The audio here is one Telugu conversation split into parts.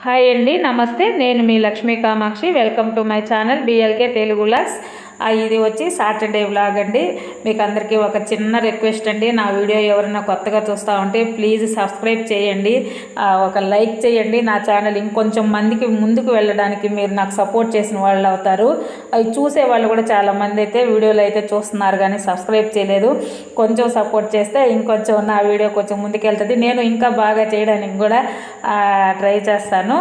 హాయ్ అండి, నమస్తే. నేను మీ Lakshmi Kamakshi. Welcome to my channel BLK Telugu vlogs. ఇది వచ్చి సాటర్డే వ్లాగ్ అండి. మీకు అందరికీ ఒక చిన్న రిక్వెస్ట్ అండి, నా వీడియో ఎవరైనా కొత్తగా చూస్తూ ఉంటే ప్లీజ్ సబ్స్క్రైబ్ చేయండి, ఒక లైక్ చేయండి. నా ఛానల్ ఇంకొంచెం మందికి ముందుకు వెళ్ళడానికి మీరు నాకు సపోర్ట్ చేసిన వాళ్ళు అవుతారు. అవి చూసే వాళ్ళు కూడా చాలామంది అయితే వీడియోలు అయితే చూస్తున్నారు కానీ సబ్స్క్రైబ్ చేయలేదు. కొంచెం సపోర్ట్ చేస్తే ఇంకొంచెం నా వీడియో కొంచెం ముందుకెళ్తుంది. నేను ఇంకా బాగా చేయడానికి కూడా ట్రై చేస్తాను.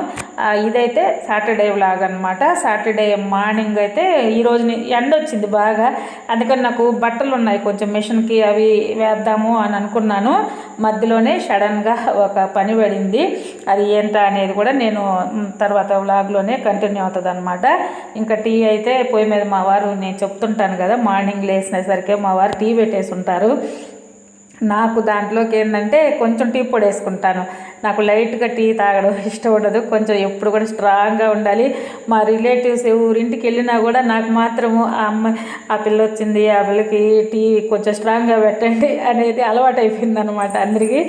ఇదైతే సాటర్డే వ్లాగ్ అనమాట. సాటర్డే మార్నింగ్ అయితే ఈరోజు ఎండ వచ్చింది బాగా, అందుకని నాకు బట్టలు ఉన్నాయి కొంచెం మిషన్కి, అవి వేద్దాము అని అనుకున్నాను. మధ్యలోనే సడన్గా ఒక పని పడింది. అది ఏంటో అనేది కూడా నేను తర్వాత వ్లాగ్లోనే కంటిన్యూ అవుతుంది అనమాట. ఇంకా టీ అయితే పొయ్యి మీద మా వారు, నేను చెప్తుంటాను కదా, మార్నింగ్ లేసినసరికి మా వారు టీ పెట్టేసి ఉంటారు. నాకు దాంట్లోకి ఏంటంటే కొంచెం టీ పొడి వేసుకుంటాను. నాకు లైట్గా టీ తాగడం ఇష్టం ఉండదు, కొంచెం ఎప్పుడు కూడా స్ట్రాంగ్గా ఉండాలి. మా రిలేటివ్స్ ఊరింటికి వెళ్ళినా కూడా నాకు మాత్రము ఆ పిల్ల వచ్చింది, ఆ పిల్లకి టీ కొంచెం స్ట్రాంగ్గా పెట్టండి అనేది అలవాటు అయిపోయింది అనమాట అందరికీ.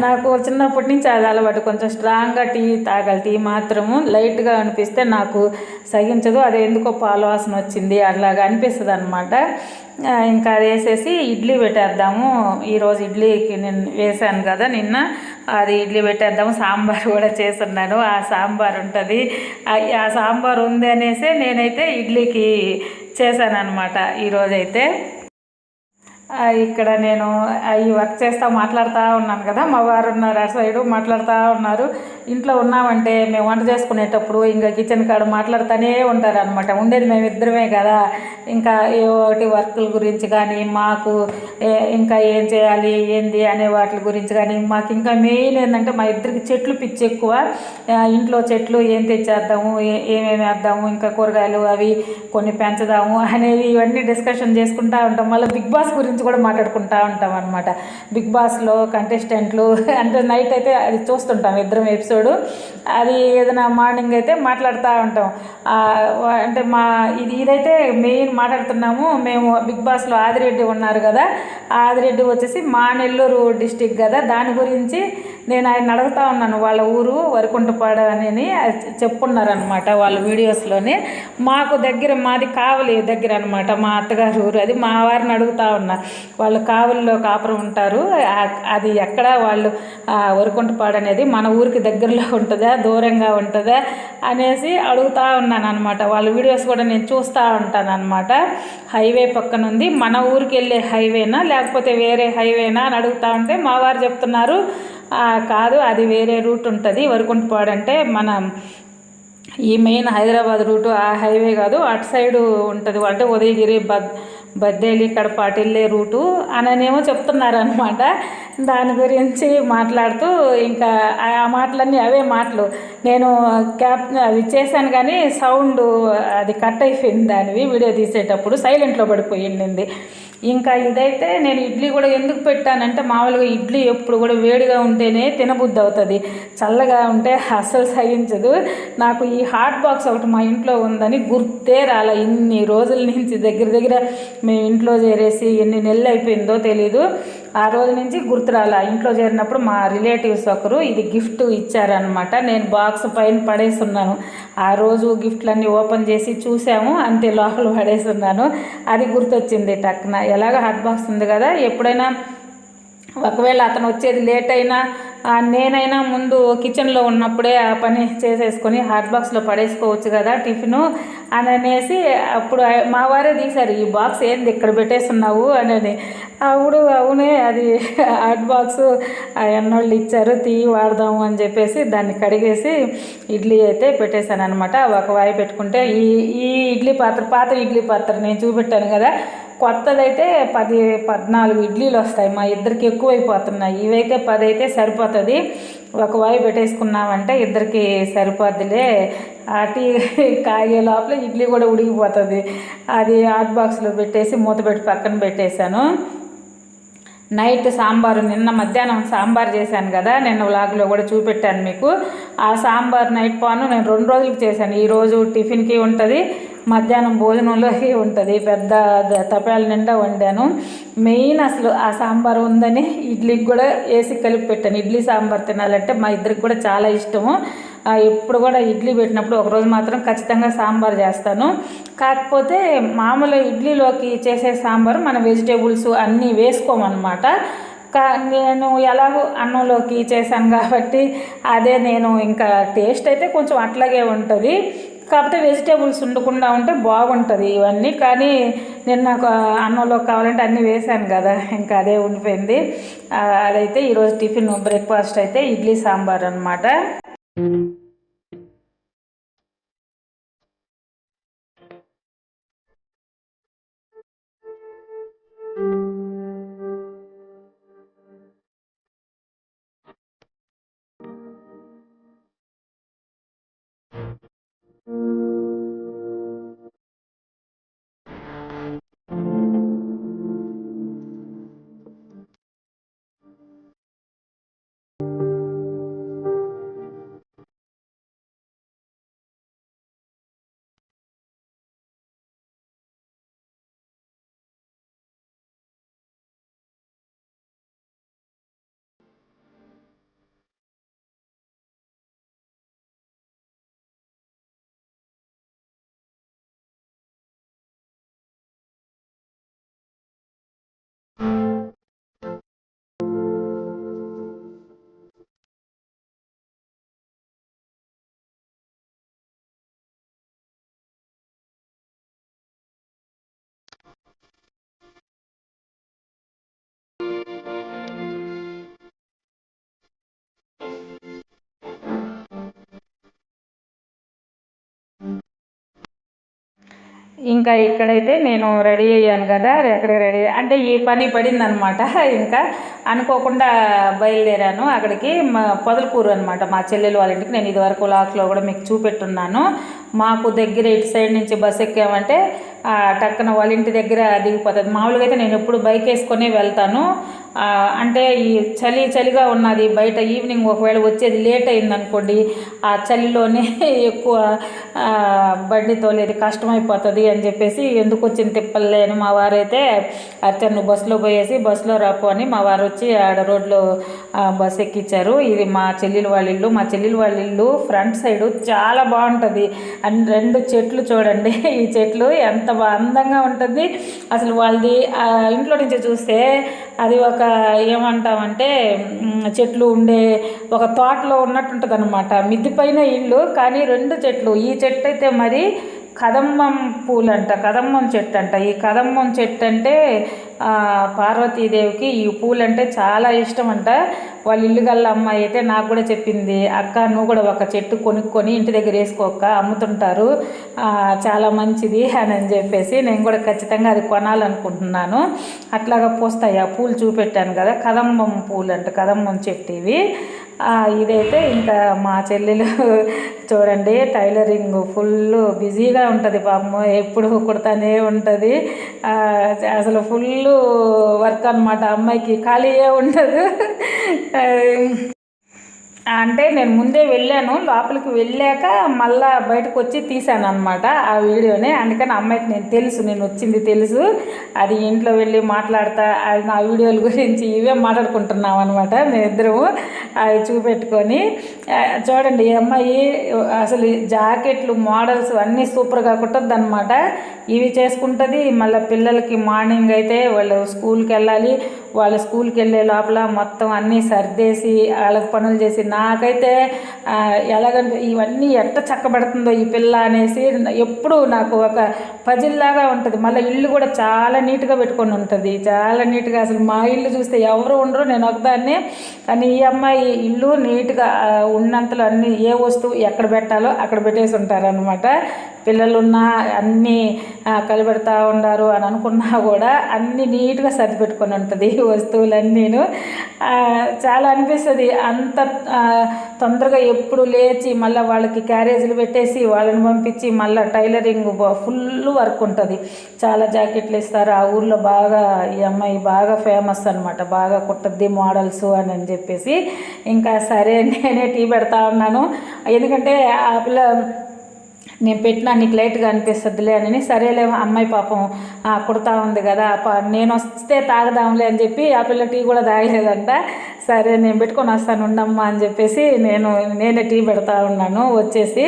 నాకు చిన్నప్పటి నుంచి అది అలవాటు, కొంచెం స్ట్రాంగ్గా టీ తాగాలి. టీ మాత్రము లైట్గా అనిపిస్తే నాకు సహించదు, అది ఎందుకో పాలు వాసన వచ్చింది అట్లాగా అనిపిస్తుంది అనమాట. ఇంకా అది వేసేసి ఇడ్లీ పెట్టేద్దాము. ఈరోజు ఇడ్లీకి నేను వేసాను కదా నిన్న, అది ఇడ్లీ పెట్టేద్దాము. సాంబార్ కూడా చేస్తున్నాను, ఆ సాంబార్ ఉంటుంది. ఆ సాంబార్ ఉంది అనేసి నేనైతే ఇడ్లీకి చేశాను అనమాట ఈరోజైతే. ఇక్కడ నేను ఈ వర్క్ చేస్తూ మాట్లాడుతూ ఉన్నాను కదా, మా వారు ఉన్నారు అటు సైడు మాట్లాడుతూ ఉన్నారు. ఇంట్లో ఉన్నామంటే మేము వంట చేసుకునేటప్పుడు ఇంకా కిచెన్ కాడ మాట్లాడుతూనే ఉంటారు అనమాట. ఉండేది మేము ఇద్దరమే కదా, ఇంకా ఏ ఒకటి వర్కుల గురించి కానీ, మాకు ఇంకా ఏం చేయాలి ఏంది అనే వాటి గురించి కానీ. మాకు ఇంకా మెయిన్ ఏంటంటే మా ఇద్దరికి చెట్లు పిచ్చి ఎక్కువ. ఇంట్లో చెట్లు ఏం తెచ్చేద్దాము, ఏమేమి వేద్దాము, ఇంకా కూరగాయలు అవి కొన్ని పెంచుదాము అనేవి ఇవన్నీ డిస్కషన్ చేసుకుంటూ ఉంటాం. మళ్ళీ బిగ్ బాస్ గురించి కూడా మాట్లాడుకుంటూ ఉంటాం అనమాట. బిగ్ బాస్లో కంటెస్టెంట్లు అంటే నైట్ అయితే అది చూస్తుంటాం ఇద్దరం ఎపిసోడ్. అది ఏదైనా మార్నింగ్ అయితే మాట్లాడుతూ ఉంటాం. అంటే ఇదైతే మెయిన్ మాట్లాడుతున్నాము మేము. బిగ్ బాస్లో ఆదిరెడ్డి ఉన్నారు కదా, ఆదిరెడ్డి వచ్చేసి మా నెల్లూరు డిస్టిక్ కదా, దాని గురించి నేను ఆయన అడుగుతూ ఉన్నాను. వాళ్ళ ఊరు వరకుంటపాడు అని చెప్పున్నారనమాట వాళ్ళ వీడియోస్లోనే. మాకు దగ్గర, మాది కావలి దగ్గర అనమాట, మా అత్తగారు ఊరు. అది మా వారిని అడుగుతూ ఉన్నా, వాళ్ళు కావలిలో కాపురం ఉంటారు, అది ఎక్కడ వాళ్ళు వరకుంటపాడు అనేది మన ఊరికి దగ్గరలో ఉంటుందా దూరంగా ఉంటుందా అనేసి అడుగుతూ ఉన్నాను అనమాట. వాళ్ళ వీడియోస్ కూడా నేను చూస్తూ ఉంటాను అనమాట. హైవే పక్కన ఉంది, మన ఊరికి వెళ్ళే హైవేనా లేకపోతే వేరే హైవేనా అని అడుగుతూ ఉంటే మా వారు చెప్తున్నారు కాదు, అది వేరే రూట్ ఉంటుంది. వరకుంటపాడు అంటే మన ఈ మెయిన్ హైదరాబాద్ రూటు, ఆ హైవే కాదు, అటు సైడు ఉంటుంది. అంటే ఉదయగిరి బద్దేలి కడపాటి వెళ్ళే రూటు అనేమో చెప్తున్నారనమాట. దాని గురించి మాట్లాడుతూ ఇంకా ఆ మాటలన్నీ అవే మాటలు. నేను అవి చేశాను కానీ సౌండ్ అది కట్ అయిపోయింది, దానివి వీడియో తీసేటప్పుడు సైలెంట్లో పడిపోయింది. ఇంకా ఇదైతే నేను ఇడ్లీ కూడా ఎందుకు పెట్టానంటే, మామూలుగా ఇడ్లీ ఎప్పుడు కూడా వేడిగా ఉంటేనే తినబుద్ధి అవుతుంది, చల్లగా ఉంటే అస్సలు సహించదు. నాకు ఈ హాట్ బాక్స్ ఒకటి మా ఇంట్లో ఉందని గుర్తే రాలే. ఇన్ని రోజుల నుంచి దగ్గర మేము ఇంట్లో చేరేసి ఎన్ని నెలలు అయిపోయిందో తెలీదు. ఆ రోజు నుంచి గుర్తు రాలే. ఇంట్లో చేరినప్పుడు మా రిలేటివ్స్ ఒకరు ఇది గిఫ్ట్ ఇచ్చారనమాట. నేను బాక్స్ పైన పడేస్తున్నాను. ఆ రోజు గిఫ్ట్లన్నీ ఓపెన్ చేసి చూసాము, అంతే లోపల పడేస్తున్నాను. అది గుర్తొచ్చింది టక్కున. ఎలాగో హాట్ బాక్స్ ఉంది కదా, ఎప్పుడైనా ఒకవేళ అతను వచ్చేది లేట్ అయినా నేనైనా ముందు కిచెన్లో ఉన్నప్పుడే ఆ పని చేసేసుకొని హాట్ బాక్స్లో పడేసుకోవచ్చు కదా టిఫిను అని అనేసి అప్పుడు మా వారే తీశారు, ఈ బాక్స్ ఏంది ఇక్కడ పెట్టేస్తున్నావు అని. అప్పుడు అవునే అది హాట్ బాక్స్ ఎన్నోళ్ళు ఇచ్చారు, వాడదాము అని చెప్పేసి దాన్ని కడిగేసి ఇడ్లీ అయితే పెట్టేశాను అనమాట. ఒక వాయి పెట్టుకుంటే ఈ ఇడ్లీ పాత్ర, పాత ఇడ్లీ పాత్ర నేను చూపెట్టాను కదా, కొత్తదైతే 14 ఇడ్లీలు వస్తాయి. మా ఇద్దరికి ఎక్కువైపోతున్నాయి. ఇవైతే 10 అయితే సరిపోతుంది. ఒక వాయి పెట్టేసుకున్నామంటే ఇద్దరికి సరిపోద్దిలే. టీ కాగే లోపల ఇడ్లీ కూడా ఉడికిపోతుంది. అది హాట్ బాక్స్లో పెట్టేసి మూత పెట్టి పక్కన పెట్టేశాను. నైట్ సాంబారు, నిన్న మధ్యాహ్నం సాంబార్ చేశాను కదా, నిన్న వ్లాగ్లో కూడా చూపెట్టాను మీకు. ఆ సాంబార్ నైట్ పాను నేను 2 రోజులకి చేశాను. ఈరోజు టిఫిన్కి ఉంటుంది, మధ్యాహ్నం భోజనంలోకి ఉంటుంది. పెద్ద తపాల నిండా వండాను. మెయిన్ అసలు ఆ సాంబార్ ఉందని ఇడ్లీకి కూడా వేసి కలిపి పెట్టాను. ఇడ్లీ సాంబార్ తినాలంటే మా ఇద్దరికి కూడా చాలా ఇష్టము. ఎప్పుడు కూడా ఇడ్లీ పెట్టినప్పుడు ఒకరోజు మాత్రం ఖచ్చితంగా సాంబార్ చేస్తాను. కాకపోతే మామూలు ఇడ్లీలోకి చేసే సాంబారు మన వెజిటేబుల్స్ అన్నీ వేసుకోమన్నమాట. నేను ఎలాగో అన్నంలోకి చేశాను కాబట్టి అదే నేను ఇంకా టేస్ట్ అయితే కొంచెం అట్లాగే ఉంటుంది. కాకపోతే వెజిటేబుల్స్ ఉండకుండా ఉంటే బాగుంటుంది ఇవన్నీ. కానీ నేను నాకు అన్నంలో కావాలంటే అన్నీ వేసాను కదా, ఇంకా అదే ఉండిపోయింది. అదైతే ఈరోజు టిఫిన్ బ్రేక్ఫాస్ట్ అయితే ఇడ్లీ సాంబార్ అనమాట. ఇంకా ఇక్కడైతే నేను రెడీ అయ్యాను కదా, ఎక్కడ రెడీ అంటే ఈ పని పడిందనమాట. ఇంకా అనుకోకుండా బయలుదేరాను అక్కడికి. పొదలకూరు అనమాట మా చెల్లెలు వాళ్ళ ఇంటికి. నేను ఇదివరకు లాక్లో కూడా మీకు చూపెట్టున్నాను. మాకు దగ్గర ఇటు సైడ్ నుంచి బస్ ఎక్కామంటే టక్కన వాళ్ళ ఇంటి దగ్గర దిగిపోతుంది. మామూలుగా అయితే నేను ఎప్పుడు బైక్ వేసుకొని వెళ్తాను. అంటే ఈ చలిగా ఉన్నది బయట. ఈవినింగ్ ఒకవేళ వచ్చేది లేట్ అయిందనుకోండి, ఆ చలిలోనే ఎక్కువ బండి తోలేది కష్టమైపోతుంది అని చెప్పేసి ఎందుకు వచ్చింది తిప్పలే అని మా వారైతే అర్చన నువ్వు బస్సులో పోయేసి బస్సులో రాపు అని మా వారు వచ్చి ఆడ రోడ్లో బస్ ఎక్కించారు. ఇది మా చెల్లెలు వాళ్ళ ఇల్లు. మా చెల్లెలు వాళ్ళ ఇల్లు ఫ్రంట్ సైడు చాలా బాగుంటుంది. అండ్ 2 చెట్లు చూడండి, ఈ చెట్లు ఎంత అందంగా ఉంటుంది అసలు. వాళ్ళది ఇంట్లో నుంచి చూస్తే అది ఒక ఏమంటామంటే చెట్లు ఉండే ఒక తోటలో ఉన్నట్టు ఉంటుంది అనమాట. మిద్ది పైన ఇల్లు, కానీ 2 చెట్లు. ఈ చెట్టు అయితే మరి కదమ్మం పూలంట, కదమ్మం చెట్టు అంట. ఈ కదమ్మం చెట్టు అంటే పార్వతీదేవికి ఈ పూలంటే చాలా ఇష్టం అంట. వాళ్ళ ఇల్లు గల్ల అమ్మాయి అయితే నాకు కూడా చెప్పింది, అక్క నువ్వు కూడా ఒక చెట్టు కొనుక్కొని ఇంటి దగ్గర వేసుకోక, అమ్ముతుంటారు, చాలా మంచిది అని చెప్పేసి. నేను కూడా ఖచ్చితంగా అది కొనాలనుకుంటున్నాను. అట్లాగా పోస్తాయి ఆ పూలు చూపెట్టాను కదా, కదంబం పూలు అంట, కదంబం చెట్టు ఇవి. ఇదైతే ఇంకా మా చెల్లెలు చూడండి టైలరింగ్ ఫుల్ బిజీగా ఉంటుంది పాపం, ఎప్పుడు కుడతానే ఉంటుంది. అసలు ఫుల్ వర్క్ అనమాట, అమ్మాయికి ఖాళీయే ఉండదు. అంటే నేను ముందే వెళ్ళాను, లోపలికి వెళ్ళాక మళ్ళా బయటకు వచ్చి తీసాను అనమాట ఆ వీడియోని. అందుకని అమ్మాయికి నేను తెలుసు, నేను వచ్చింది తెలుసు. అది ఇంట్లో వెళ్ళి మాట్లాడతా, అది నా వీడియోల గురించి ఇవే మాట్లాడుకుంటున్నాం అనమాట మేమిద్దరము. అది చూపెట్టుకొని చూడండి ఈ అమ్మాయి అసలు జాకెట్లు మోడల్స్ అన్నీ సూపర్గా కుట్టద్దు అనమాట. ఇవి చేసుకుంటుంది. మళ్ళీ పిల్లలకి మార్నింగ్ అయితే వాళ్ళు స్కూల్కి వెళ్ళాలి, వాళ్ళ స్కూల్కి వెళ్ళే లోపల మొత్తం అన్నీ సర్దేసి వాళ్ళకి పనులు చేసి, నాకైతే ఎలాగంటే ఇవన్నీ ఎట్ట చక్కబడుతుందో ఈ పిల్ల అనేసి ఎప్పుడు నాకు ఒక పజిల్లాగా ఉంటుంది. మళ్ళీ ఇల్లు కూడా చాలా నీట్గా పెట్టుకొని ఉంటుంది, చాలా నీట్గా. అసలు మా ఇల్లు చూస్తే ఎవరు ఉండరు, నేను ఒకదాన్నే. కానీ ఈ అమ్మాయి ఇల్లు నీట్గా ఉన్నంతలో అన్నీ ఏ వస్తువు ఎక్కడ పెట్టాలో అక్కడ పెట్టేసి ఉంటారనమాట. పిల్లలున్నా అన్నీ కలిపెడతా ఉన్నారు అని అనుకున్నా కూడా అన్నీ నీట్గా సర్ది పెట్టుకొని ఉంటుంది వస్తువులన్నీను. చాలా అనిపిస్తుంది. అంత తొందరగా ఎప్పుడు లేచి మళ్ళీ వాళ్ళకి క్యారేజీలు పెట్టేసి వాళ్ళని పంపించి మళ్ళీ టైలరింగ్ ఫుల్ వర్క్ ఉంటుంది. చాలా జాకెట్లు ఇస్తారు ఆ ఊర్లో. బాగా ఈ అమ్మాయి బాగా ఫేమస్ అనమాట, బాగా కుట్టద్ది మోడల్స్ అని చెప్పేసి. ఇంకా సరే నేనే టీ పెడతా ఉన్నాను, ఎందుకంటే ఆ పిల్ల నేను పెట్టినా నీకు లైట్గా అనిపిస్తుందిలే అని. సరేలే అమ్మాయి పాపం కుడతా ఉంది కదా, నేను వస్తే తాగదాంలే అని చెప్పి ఆ పిల్ల టీ కూడా తాగలేదంట. సరే నేను పెట్టుకొని వస్తాను ఉండమ్మా అని చెప్పేసి నేనే టీ పెడతా ఉన్నాను. వచ్చేసి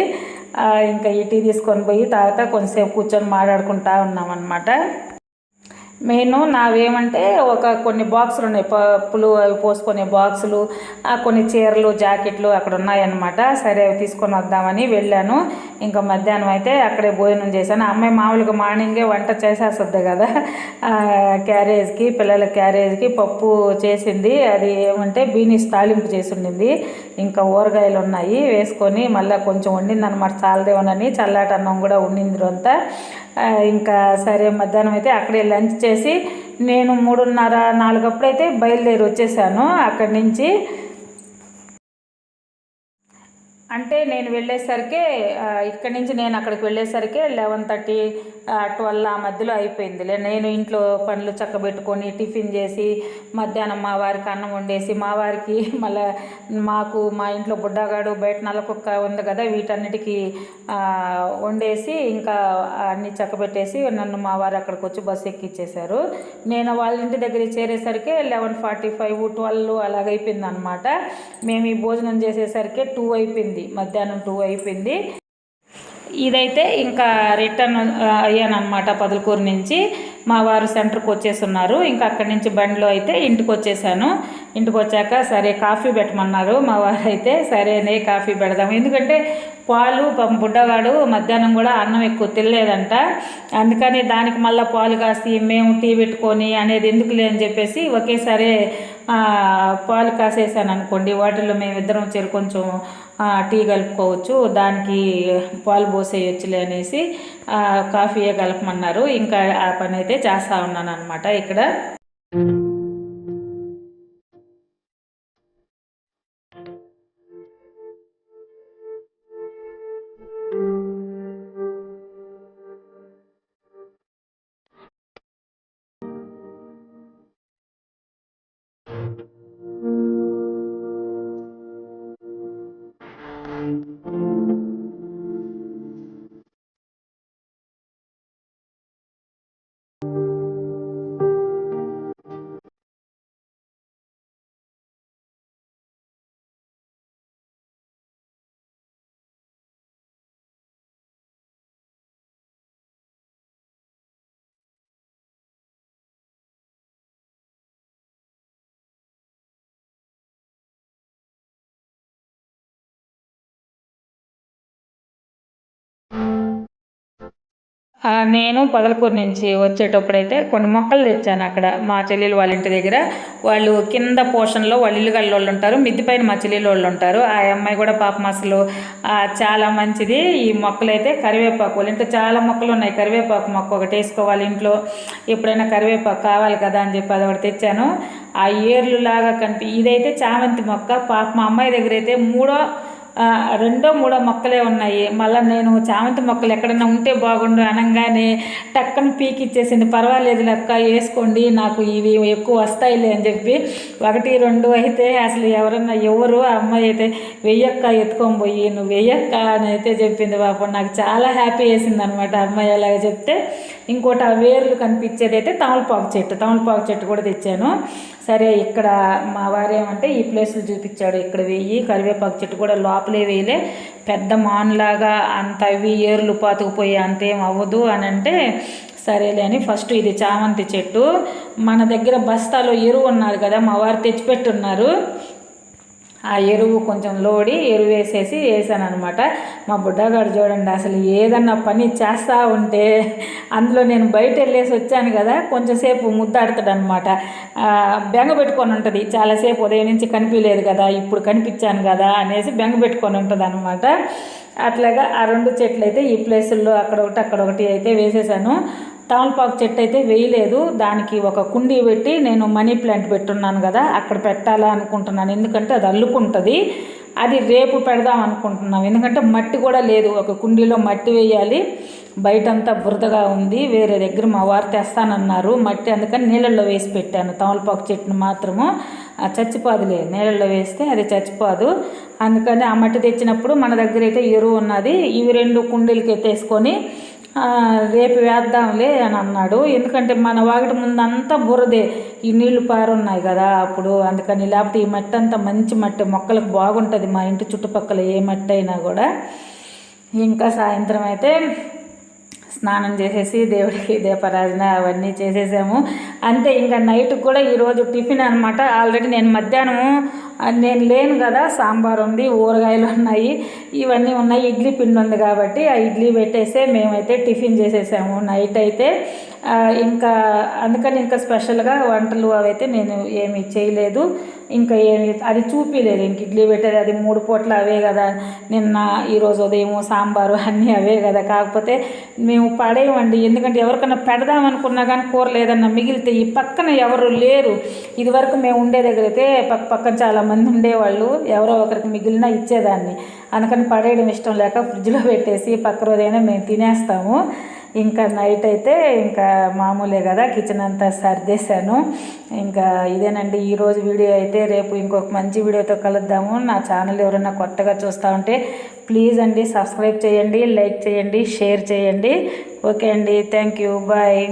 ఇంకా ఈ టీ తీసుకొని పోయి తర్వాత కొంచెంసేపు కూర్చొని మాట్లాడుకుంటా ఉన్నామన్నమాట. మెయిన్ నావేమంటే కొన్ని బాక్సులు ఉన్నాయి, పప్పులు అవి పోసుకునే బాక్సులు, కొన్ని చీరలు జాకెట్లు అక్కడ ఉన్నాయన్నమాట. సరే అవి తీసుకొని వద్దామని వెళ్ళాను. ఇంకా మధ్యాహ్నం అయితే అక్కడే భోజనం చేశాను. అమ్మాయి మామూలుగా మార్నింగే వంట చేసేస్తుంది కదా, క్యారేజ్కి పిల్లల క్యారేజ్కి పప్పు చేసింది. అది ఏమంటే బీనీస్ తాలింపు చేసి ఉండింది. ఇంకా ఊరగాయలు ఉన్నాయి వేసుకొని మళ్ళీ కొంచెం వండింది అనమాట, చాలదేమోనని. చల్లాటి అన్నం కూడా ఉండింది అంతా. ఇంకా సరే మధ్యాహ్నం అయితే అక్కడే లంచ్ చేసి నేను 3:30 4 అప్పుడైతే బయలుదేరి వచ్చేసాను అక్కడి నుంచి. అంటే నేను వెళ్ళేసరికి ఇక్కడి నుంచి నేను అక్కడికి వెళ్ళేసరికి 11:30 12 ఆ మధ్యలో అయిపోయిందిలే. నేను ఇంట్లో పనులు చక్కబెట్టుకొని టిఫిన్ చేసి మధ్యాహ్నం మా వారికి అన్నం వండేసి, మా వారికి మళ్ళీ మాకు మా ఇంట్లో బుడ్డగాడు బయట నల్లకుక్క ఉంది కదా, వీటన్నిటికీ వండేసి ఇంకా అన్నీ చక్కబెట్టేసి నన్ను మా వారు అక్కడికి వచ్చి బస్సు ఎక్కిచ్చేశారు. నేను వాళ్ళ ఇంటి దగ్గర చేరేసరికి 11:45 12 అలాగైపోయింది అనమాట. మేము ఈ భోజనం చేసేసరికి 2 అయిపోయింది, మధ్యాహ్నం 2 అయిపోయింది. ఇదైతే ఇంకా రిటర్న్ అయ్యాను అనమాట. పొదలకూరు నుంచి మా వారు సెంటర్కి వచ్చేస్తున్నారు. ఇంకా అక్కడి నుంచి బండిలో అయితే ఇంటికి వచ్చేసాను. ఇంటికి వచ్చాక సరే కాఫీ పెట్టమన్నారు మా వారు. అయితే సరేనే కాఫీ పెడదాము, ఎందుకంటే పాలు బుడ్డవాడు మధ్యాహ్నం కూడా అన్నం ఎక్కువ తినలేదంట. అందుకని దానికి మళ్ళీ పాలు కాసి మేము టీ పెట్టుకొని అనేది ఎందుకులే అని చెప్పేసి ఒకేసారి పాలు కాసేసాను అనుకోండి. వాటిల్లో మేమిద్దరం కొంచెం టీ కలుపుకోవచ్చు, దానికి పాలు పోసేయచ్చులే అనేసి కాఫీయే కలపమన్నారు. ఇంకా ఆ పని అయితే చేస్తూ ఉన్నాను అనమాట ఇక్కడ. నేను పొదలకూరు నుంచి వచ్చేటప్పుడైతే కొన్ని మొక్కలు తెచ్చాను. అక్కడ మా చెల్లెలు వాళ్ళ ఇంటి దగ్గర వాళ్ళు కింద పోర్షన్లో వాళ్ళు ఇల్లు గల్ల వాళ్ళు ఉంటారు, మిద్ది పైన మా చెల్లెలు వాళ్ళు ఉంటారు. ఆ అమ్మాయి కూడా పాపం అసలు చాలా మంచిది. ఈ మొక్కలు అయితే కరివేపాకు, వాళ్ళ ఇంట్లో చాలా మొక్కలు ఉన్నాయి. కరివేపాకు మొక్క ఒకటి వేసుకోవాలి ఇంట్లో, ఎప్పుడైనా కరివేపాకు కావాలి కదా అని చెప్పి అది ఒకటి తెచ్చాను. ఆ ఏర్లు లాగా ఇదైతే చామంతి మొక్క. పాప మా అమ్మాయి దగ్గర అయితే 2-3 మొక్కలే ఉన్నాయి. మళ్ళీ నేను చామంతి మొక్కలు ఎక్కడన్నా ఉంటే బాగుండు అనగానే టక్కన పీకిచ్చేసింది. పర్వాలేదు లెక్క వేసుకోండి, నాకు ఇవి ఎక్కువ వస్తాయిలే అని చెప్పి 1-2 అయితే అసలు ఎవరు అమ్మాయి అయితే వెయ్యక్క ఎత్తుకొని పోయి నువ్వు వెయ్యక్క అని అయితే చెప్పింది. పాపం నాకు చాలా హ్యాపీ వేసింది అనమాట అమ్మాయి అలాగే చెప్తే. ఇంకోటి ఆ వేర్లు కనిపించేది అయితే తమలపాకు చెట్టు కూడా తెచ్చాను. సరే ఇక్కడ మా వారు ఏమంటే ఈ ప్లేసులు చూపించాడు, ఇక్కడ వెయ్యి కరివేపాకు చెట్టు కూడా లోపలే వేయలే, పెద్ద మాన్లాగా అంత ఇవి ఏర్లు పాతుకుపోయి అంతేం అవ్వదు అని అంటే సరేలే అని ఫస్ట్ ఇది చామంతి చెట్టు. మన దగ్గర బస్తాలో ఎరువు ఉన్నారు కదా, మా వారు తెచ్చిపెట్టున్నారు. ఆ ఎరువు కొంచెం ఎరువు వేసాను అనమాట. మా బుడ్డగాడు చూడండి అసలు ఏదన్నా పని చేస్తూ ఉంటే అందులో నేను బయట వెళ్ళేసి వచ్చాను కదా, కొంచెంసేపు ముద్దాడుతాడు అనమాట. బెంగ పెట్టుకొని ఉంటుంది చాలాసేపు, ఉదయం నుంచి కనిపించలేదు కదా ఇప్పుడు కనిపించాను కదా అనేసి బెంగ పెట్టుకొని ఉంటుంది అనమాట. అట్లాగా ఆ 2 చెట్లు అయితే ఈ ప్లేసుల్లో అక్కడొకటి అయితే వేసేసాను. తమలపాకు చెట్టు అయితే వేయలేదు, దానికి ఒక కుండీ పెట్టి నేను మనీ ప్లాంట్ పెట్టున్నాను కదా అక్కడ పెట్టాలా అనుకుంటున్నాను. ఎందుకంటే అది అల్లుకుంటుంది, అది రేపు పెడదాం అనుకుంటున్నాం. ఎందుకంటే మట్టి కూడా లేదు, ఒక కుండీలో మట్టి వేయాలి. బయటంతా బురదగా ఉంది, వేరే దగ్గర మా వారు తెస్తానన్నారు మట్టి, అందుకని నీళ్ళల్లో వేసి పెట్టాను. తమలపాకు చెట్టును మాత్రము చచ్చిపోదులే, నీళ్ళల్లో వేస్తే అది చచ్చిపోదు. అందుకని ఆ మట్టి తెచ్చినప్పుడు మన దగ్గర అయితే ఎరువు ఉన్నది, ఇవి 2 కుండీలకి ఎత్తేసుకొని రేపు వేద్దాంలే అని అన్నాడు. ఎందుకంటే మన వాకిటి ముందంతా బురదే, ఈ నీళ్లు పారున్నాయి కదా అప్పుడు, అందుకని. లేకపోతే ఈ మట్టి అంతా మంచి మట్టి, మొక్కలకు బాగుంటుంది మా ఇంటి చుట్టుపక్కల ఏ మట్టి అయినా కూడా. ఇంకా సాయంత్రం అయితే స్నానం చేసేసి దేవుడికి దీపారాధన అవన్నీ చేసేసాము. అంతే. ఇంకా నైట్ కూడా ఈరోజు టిఫిన్ అనమాట. ఆల్రెడీ నేను మధ్యాహ్నం నేను లేను కదా, సాంబార్ ఉంది, ఊరగాయలు ఉన్నాయి, ఇవన్నీ ఉన్నాయి, ఇడ్లీ పిండి ఉంది కాబట్టి ఆ ఇడ్లీ పెట్టేసే మేమైతే టిఫిన్ చేసేసాము నైట్ అయితే. ఇంకా అందుకని ఇంకా స్పెషల్గా వంటలు అవైతే నేను ఏమి చేయలేదు. ఇంకా ఏమి అది చూపించలేదు. ఇంక ఇడ్లీ పెట్టేది అది 3 పూటలు అవే కదా, నిన్న ఈరోజు ఉదయం సాంబారు అన్నీ అవే కదా. కాకపోతే మేము పడేయమండి, ఎందుకంటే ఎవరికన్నా పెడదామనుకున్నా కానీ కూర లేదన్నా మిగిలితే ఈ పక్కన ఎవరు లేరు. ఇదివరకు మేము ఉండే దగ్గర అయితే పక్కన చాలామంది ఉండేవాళ్ళు, ఎవరో ఒకరికి మిగిలినా ఇచ్చేదాన్ని. అందుకని పడేయడం ఇష్టం లేక ఫ్రిడ్జ్లో పెట్టేసి పక్క రోజైనా మేము తినేస్తాము. ఇంకా నైట్ అయితే ఇంకా మామూలే కదా, కిచెన్ అంతా సర్దేశాను. ఇంకా ఇదేనండి ఈరోజు వీడియో అయితే. రేపు ఇంకొక మంచి వీడియోతో కలుద్దాము. నా ఛానల్ ఎవరైనా కొత్తగా చూస్తూ ఉంటే ప్లీజ్ అండి సబ్స్క్రైబ్ చేయండి, లైక్ చేయండి, షేర్ చేయండి. ఓకే అండి, థ్యాంక్ యూ, బాయ్.